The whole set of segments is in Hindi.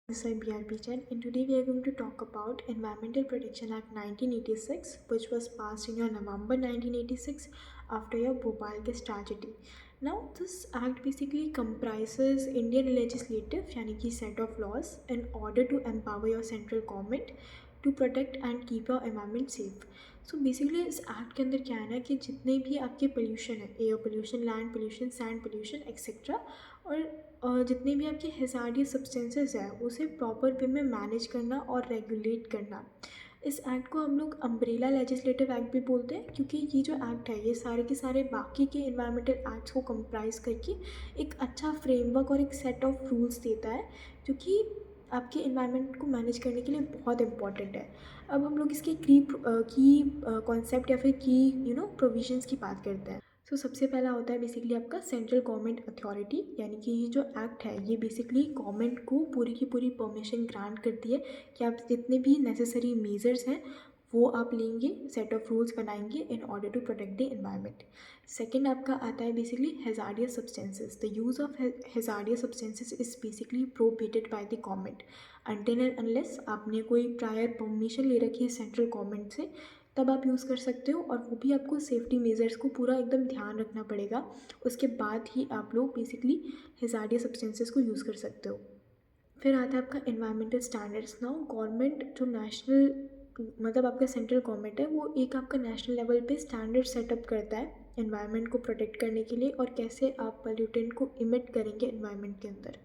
This is BRP Chen, and today we are going to talk about Environmental Protection Act 1986, which was passed in your November 1986 after your Bhopal case tragedy. Now, this act basically comprises Indian legislative यानी कि set of laws in order to empower your central government to protect and keep your environment safe. So basically इस एक्ट के अंदर क्या है ना कि जितने भी आपके पोल्यूशन है, air pollution, land pollution, sand pollution etcetera, और जितने भी आपके हैजार्डियस सब्सटेंसेस हैं उसे प्रॉपर वे में मैनेज करना और रेगुलेट करना। इस एक्ट को हम लोग अम्ब्रेला लेजिस्लेटिव एक्ट भी बोलते हैं, क्योंकि ये जो एक्ट है ये सारे के सारे बाकी के इन्वायरमेंटल एक्ट्स को कंप्राइज करके एक अच्छा फ्रेमवर्क और एक सेट ऑफ रूल्स देता है जो कि आपके इन्वायरमेंट को मैनेज करने के लिए बहुत इंपॉर्टेंट है। अब हम लोग इसके की कॉन्सेप्ट या फिर की प्रोविजंस की बात करते हैं। सो सबसे पहला होता है बेसिकली आपका सेंट्रल गवर्नमेंट अथॉरिटी, यानी कि ये जो एक्ट है ये बेसिकली गवर्नमेंट को पूरी की पूरी परमिशन ग्रांट करती है कि आप जितने भी नेसेसरी मेजर्स हैं वो आप लेंगे, सेट ऑफ रूल्स बनाएंगे in order to protect the environment. Second आपका आता है basically hazardous substances. The use of hazardous substances is basically prohibited by the government until and unless आपने कोई प्रायर परमिशन ले रखी है सेंट्रल गवर्नमेंट से, तब आप यूज़ कर सकते हो, और वो भी आपको सेफ्टी मेजर्स को पूरा एकदम ध्यान रखना पड़ेगा। उसके बाद ही आप लोग बेसिकली हैजार्डियस सब्सटेंसेस को यूज़ कर सकते हो। फिर आता है आपका इन्वायरमेंटल स्टैंडर्ड्स। नाउ गवर्नमेंट जो नेशनल मतलब आपका सेंट्रल गवर्नमेंट है वो एक आपका नेशनल लेवल पे स्टैंडर्ड सेटअप करता है इन्वायरमेंट को प्रोटेक्ट करने के लिए, और कैसे आप पोल्यूटेंट को इमिट करेंगे इन्वायरमेंट के अंदर।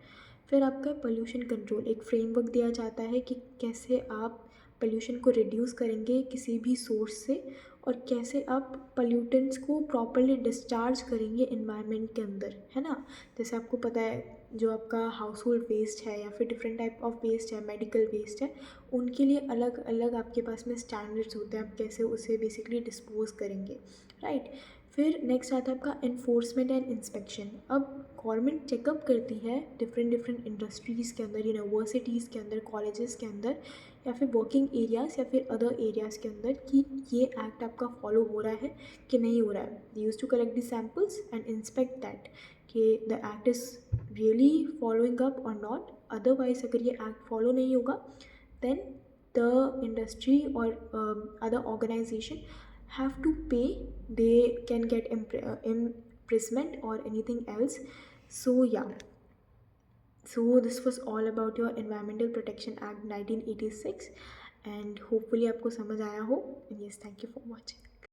फिर आपका पोल्यूशन कंट्रोल, एक फ्रेमवर्क दिया जाता है कि कैसे आप पोल्यूशन को रिड्यूस करेंगे किसी भी सोर्स से, और कैसे आप पोल्यूटेंट्स को प्रॉपरली डिस्चार्ज करेंगे इन्वायरमेंट के अंदर, है ना। जैसे आपको पता है जो आपका हाउस होल्ड वेस्ट है या फिर डिफरेंट टाइप ऑफ वेस्ट है, मेडिकल वेस्ट है, उनके लिए अलग अलग आपके पास में स्टैंडर्ड्स होते हैं, आप कैसे उसे बेसिकली डिस्पोज करेंगे, राइट। फिर नेक्स्ट आता है आपका इन्फोर्समेंट एंड इंस्पेक्शन। अब गवर्नमेंट चेकअप करती है डिफरेंट डिफरेंट इंडस्ट्रीज़ के अंदर, यूनिवर्सिटीज़ के अंदर, कॉलेजेस के अंदर, या फिर वर्किंग एरियाज़ या फिर अदर एरियाज़ के अंदर कि ये एक्ट आपका फॉलो हो रहा है कि नहीं हो रहा है। They use to collect the samples and inspect that कि the act is really following up और नॉट। अदरवाइज अगर ये एक्ट फॉलो नहीं होगा देन द इंडस्ट्री और other organization have to pay, they can get imprisonment or anything else. So yeah, so this was all about your Environmental Protection Act 1986, and hopefully आपको समझ आया हो। And yes, thank you for watching.